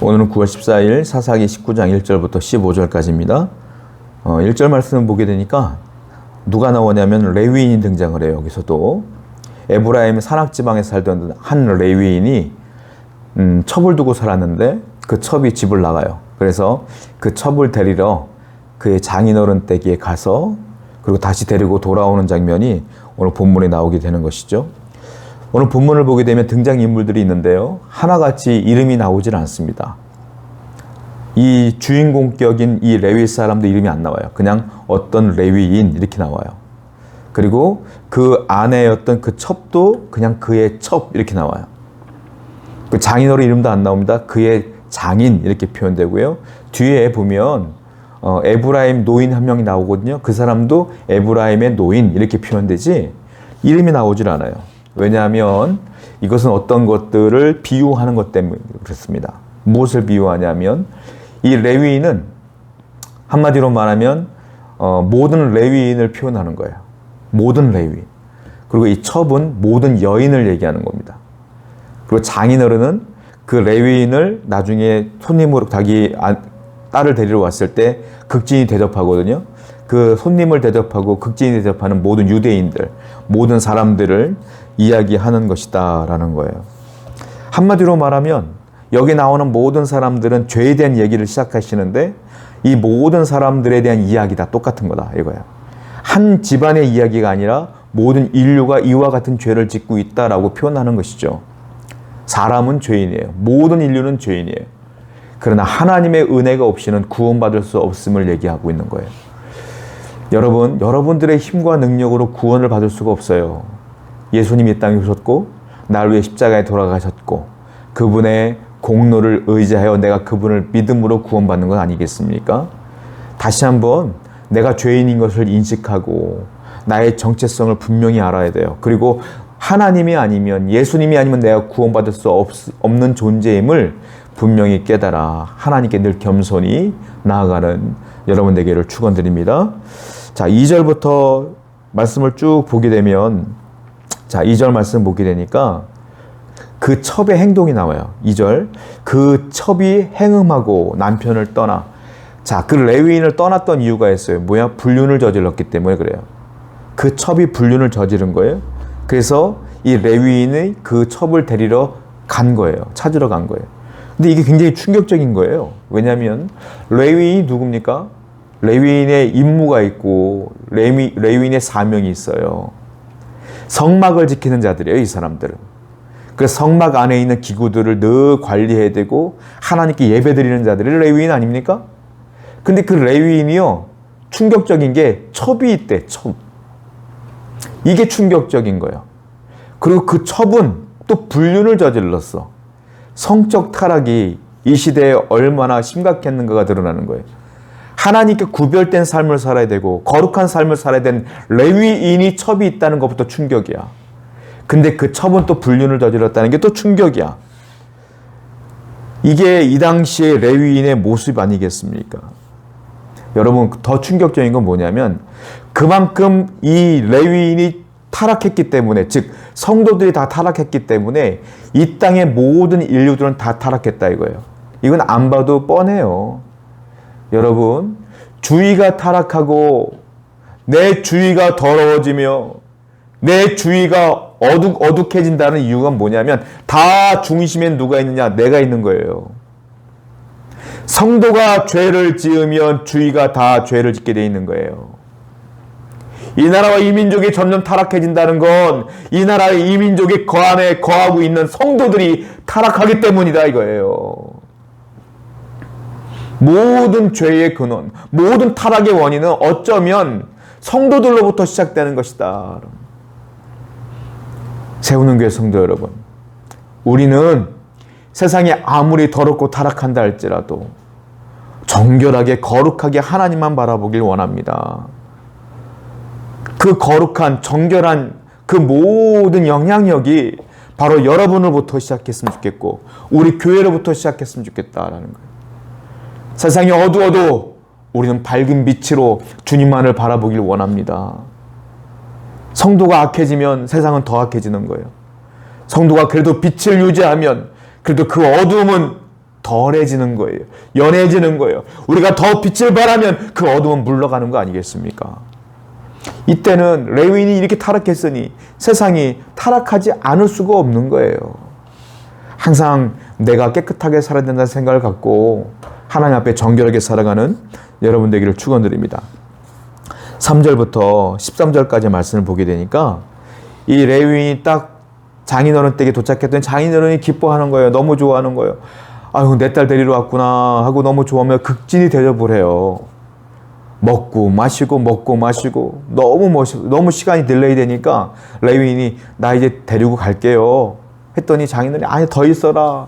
오늘은 9월 14일 사사기 19장 1절부터 15절까지입니다. 1절 말씀을 보게 되니까 누가 나오냐면 레위인이 등장을 해요. 여기서도 에브라임 산악지방에 살던 한 레위인이 첩을 두고 살았는데 그 첩이 집을 나가요. 그래서 그 첩을 데리러 그의 장인어른 댁에 가서 그리고 다시 데리고 돌아오는 장면이 오늘 본문에 나오게 되는 것이죠. 오늘 본문을 보게 되면 등장인물들이 있는데요. 하나같이 이름이 나오질 않습니다. 이 주인공격인 이 레위 사람도 이름이 안 나와요. 그냥 어떤 레위인 이렇게 나와요. 그리고 그 아내였던 그 첩도 그냥 그의 첩 이렇게 나와요. 그 장인어른 이름도 안 나옵니다. 그의 장인 이렇게 표현되고요. 뒤에 보면 에브라임 노인 한 명이 나오거든요. 그 사람도 에브라임의 노인 이렇게 표현되지 이름이 나오질 않아요. 왜냐하면 이것은 어떤 것들을 비유하는 것 때문에 그렇습니다. 무엇을 비유하냐면 이 레위인은 한마디로 말하면 모든 레위인을 표현하는 거예요. 모든 레위인. 그리고 이 첩은 모든 여인을 얘기하는 겁니다. 그리고 장인어른은 그 레위인을 나중에 손님으로 자기 딸을 데리러 왔을 때 극진히 대접하거든요. 그 손님을 대접하고 극진히 대접하는 모든 유대인들, 모든 사람들을 이야기하는 것이다 라는 거예요. 한마디로 말하면 여기 나오는 모든 사람들은 죄에 대한 얘기를 시작하시는데 이 모든 사람들에 대한 이야기 다 똑같은 거다 이거야. 한 집안의 이야기가 아니라 모든 인류가 이와 같은 죄를 짓고 있다라고 표현하는 것이죠. 사람은 죄인이에요. 모든 인류는 죄인이에요. 그러나 하나님의 은혜가 없이는 구원받을 수 없음을 얘기하고 있는 거예요. 여러분, 여러분들의 힘과 능력으로 구원을 받을 수가 없어요. 예수님이 이 땅에 오셨고 나를 위해 십자가에 돌아가셨고 그분의 공로를 의지하여 내가 그분을 믿음으로 구원받는 건 아니겠습니까? 다시 한번 내가 죄인인 것을 인식하고 나의 정체성을 분명히 알아야 돼요. 그리고 하나님이 아니면 예수님이 아니면 내가 구원받을 수 없는 존재임을 분명히 깨달아 하나님께 늘 겸손히 나아가는 여러분 되기를 축원드립니다. 자, 2절부터 말씀을 쭉 보게 되면 자, 2절 말씀 보게 되니까 그 첩의 행동이 나와요. 2절. 그 첩이 행음하고 남편을 떠나. 자, 그 레위인을 떠났던 이유가 있어요. 뭐야? 불륜을 저질렀기 때문에 그래요. 그 첩이 불륜을 저지른 거예요. 그래서 이 레위인이 그 첩을 데리러 간 거예요. 찾으러 간 거예요. 근데 이게 굉장히 충격적인 거예요. 왜냐하면 레위인이 누굽니까? 레위인의 임무가 있고 레위인의 사명이 있어요. 성막을 지키는 자들이에요, 이 사람들은. 그래서 성막 안에 있는 기구들을 늘 관리해야 되고 하나님께 예배드리는 자들이 레위인 아닙니까? 근데 그 레위인이요, 충격적인 게 첩이 있대, 첩. 이게 충격적인 거예요. 그리고 그 첩은 또 불륜을 저질렀어. 성적 타락이 이 시대에 얼마나 심각했는가가 드러나는 거예요. 하나님께 구별된 삶을 살아야 되고 거룩한 삶을 살아야 되는 레위인이 첩이 있다는 것부터 충격이야. 근데 그 첩은 또 불륜을 저질렀다는 게 또 충격이야. 이게 이 당시의 레위인의 모습 아니겠습니까? 여러분, 더 충격적인 건 뭐냐면 그만큼 이 레위인이 타락했기 때문에, 즉 성도들이 다 타락했기 때문에 이 땅의 모든 인류들은 다 타락했다 이거예요. 이건 안 봐도 뻔해요. 여러분, 주위가 타락하고 내 주위가 더러워지며 내 주위가 어둑해진다는 이유가 뭐냐면 다 중심엔 누가 있느냐? 내가 있는 거예요. 성도가 죄를 지으면 주위가 다 죄를 짓게 돼 있는 거예요. 이 나라와 이 민족이 점점 타락해진다는 건 이 나라의 이 민족이 그 안에 거하고 있는 성도들이 타락하기 때문이다 이거예요. 모든 죄의 근원, 모든 타락의 원인은 어쩌면 성도들로부터 시작되는 것이다. 세우는 교회 성도 여러분, 우리는 세상이 아무리 더럽고 타락한다 할지라도 정결하게 거룩하게 하나님만 바라보길 원합니다. 그 거룩한 정결한 그 모든 영향력이 바로 여러분으로부터 시작했으면 좋겠고 우리 교회로부터 시작했으면 좋겠다라는 거예요. 세상이 어두워도 우리는 밝은 빛으로 주님만을 바라보길 원합니다. 성도가 악해지면 세상은 더 악해지는 거예요. 성도가 그래도 빛을 유지하면 그래도 그 어두움은 덜해지는 거예요. 연해지는 거예요. 우리가 더 빛을 발하면 그 어둠은 물러가는 거 아니겠습니까? 이때는 레위인이 이렇게 타락했으니 세상이 타락하지 않을 수가 없는 거예요. 항상 내가 깨끗하게 살아야 된다는 생각을 갖고 하나님 앞에 정결하게 살아가는 여러분 되기를 축원드립니다. 3절부터 13절까지 말씀을 보게 되니까 이 레위인이 딱 장인어른 댁에 도착했더니 장인어른이 기뻐하는 거예요. 너무 좋아하는 거예요. 아유, 내 딸 데리러 왔구나 하고 너무 좋아하며 극진히 대접을 해요. 먹고 마시고 너무 시간이 딜레이 되니까 레위인이 나 이제 데리고 갈게요 했더니 장인어른이 아니 더 있어라,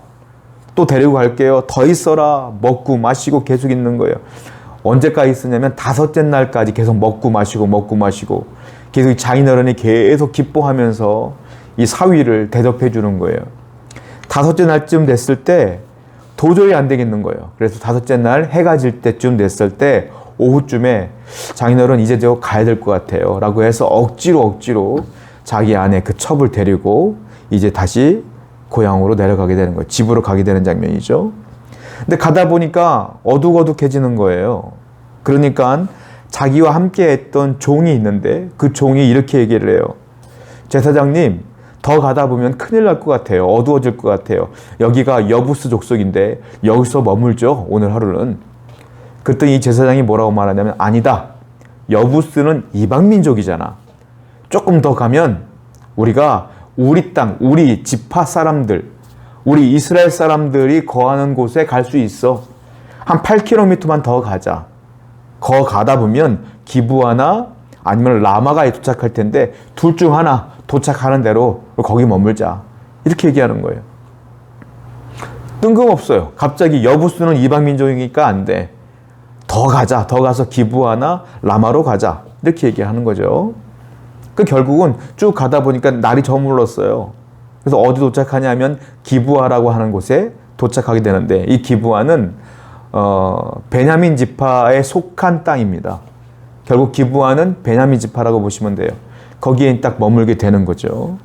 또 데리고 갈게요, 더 있어라. 먹고 마시고 계속 있는 거예요. 언제까지 있으냐면 5째 날까지 계속 먹고 마시고 계속 장인어른이 계속 기뻐하면서 이 사위를 대접해 주는 거예요. 5째 날쯤 됐을 때 도저히 안 되겠는 거예요. 그래서 5째 날 해가 질 때쯤 됐을 때 오후쯤에 장인어른 이제 저 가야 될 것 같아요 라고 해서 억지로 자기 아내 그 첩을 데리고 이제 다시 고향으로 내려가게 되는 거예요. 집으로 가게 되는 장면이죠. 근데 가다 보니까 어둑어둑해지는 거예요. 그러니까 자기와 함께 했던 종이 있는데 그 종이 이렇게 얘기를 해요. 제사장님, 더 가다 보면 큰일 날 것 같아요. 어두워질 것 같아요. 여기가 여부스 족속인데 여기서 머물죠, 오늘 하루는. 그랬더니 이 제사장이 뭐라고 말하냐면 아니다. 여부스는 이방민족이잖아. 조금 더 가면 우리가 우리 땅, 우리 지파 사람들, 우리 이스라엘 사람들이 거하는 곳에 갈 수 있어. 한 8km만 더 가자. 거 가다 보면 기브아나 아니면 라마가에 도착할 텐데 둘 중 하나 도착하는 대로 거기 머물자. 이렇게 얘기하는 거예요. 뜬금없어요. 갑자기 여부스는 이방민족이니까 안 돼. 더 가자. 더 가서 기브아나 라마로 가자. 이렇게 얘기하는 거죠. 그 결국은 쭉 가다 보니까 날이 저물렀어요. 그래서 어디 도착하냐면 기브아라고 하는 곳에 도착하게 되는데 이 기브아는 베냐민 지파에 속한 땅입니다. 결국 기브아는 베냐민 지파라고 보시면 돼요. 거기에 딱 머물게 되는 거죠.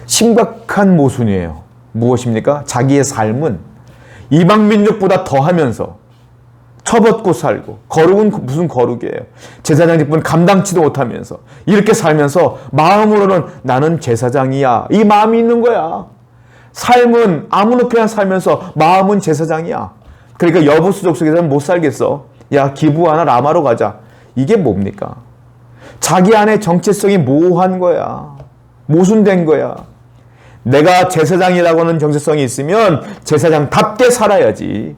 심각한 모순이에요. 무엇입니까? 자기의 삶은 이방 민족보다 더하면서 처벗고 살고 거룩은 무슨 거룩이에요. 제사장 직분 감당치도 못하면서 이렇게 살면서 마음으로는 나는 제사장이야. 이 마음이 있는 거야. 삶은 아무렇게나 살면서 마음은 제사장이야. 그러니까 여부스 족속에서는 못 살겠어. 야, 기브아나 라마로 가자. 이게 뭡니까? 자기 안에 정체성이 모호한 거야. 모순된 거야. 내가 제사장이라고 하는 정체성이 있으면 제사장답게 살아야지.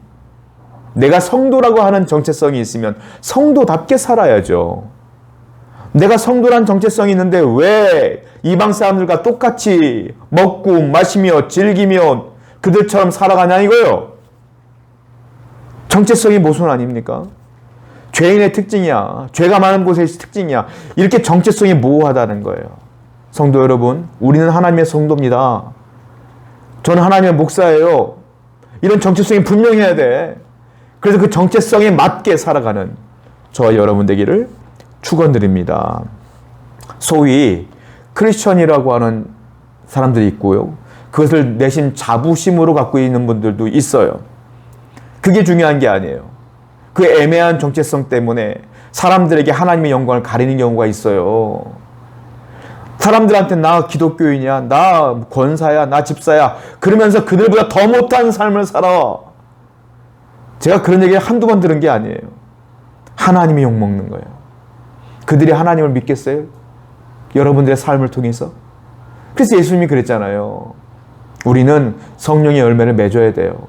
내가 성도라고 하는 정체성이 있으면 성도답게 살아야죠. 내가 성도란 정체성이 있는데 왜 이방 사람들과 똑같이 먹고 마시며 즐기며 그들처럼 살아가냐 이거요. 정체성이 모순 아닙니까? 죄인의 특징이야. 죄가 많은 곳의 특징이야. 이렇게 정체성이 모호하다는 거예요. 성도 여러분, 우리는 하나님의 성도입니다. 저는 하나님의 목사예요. 이런 정체성이 분명해야 돼. 그래서 그 정체성에 맞게 살아가는 저와 여러분 되기를 축원드립니다. 소위 크리스천이라고 하는 사람들이 있고요. 그것을 내심 자부심으로 갖고 있는 분들도 있어요. 그게 중요한 게 아니에요. 그 애매한 정체성 때문에 사람들에게 하나님의 영광을 가리는 경우가 있어요. 사람들한테 나 기독교인이야, 나 권사야, 나 집사야 그러면서 그들보다 더 못한 삶을 살아. 제가 그런 얘기를 한두 번 들은 게 아니에요. 하나님이 욕먹는 거예요. 그들이 하나님을 믿겠어요? 여러분들의 삶을 통해서? 그래서 예수님이 그랬잖아요. 우리는 성령의 열매를 맺어야 돼요.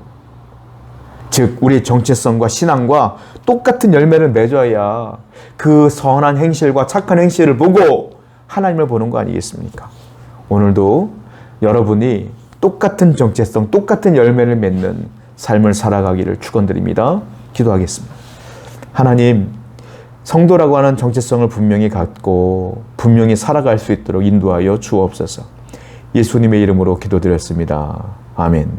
즉 우리의 정체성과 신앙과 똑같은 열매를 맺어야 그 선한 행실과 착한 행실을 보고 하나님을 보는 거 아니겠습니까? 오늘도 여러분이 똑같은 정체성, 똑같은 열매를 맺는 삶을 살아가기를 축원드립니다. 기도하겠습니다. 하나님, 성도라고 하는 정체성을 분명히 갖고 분명히 살아갈 수 있도록 인도하여 주옵소서. 예수님의 이름으로 기도드렸습니다. 아멘.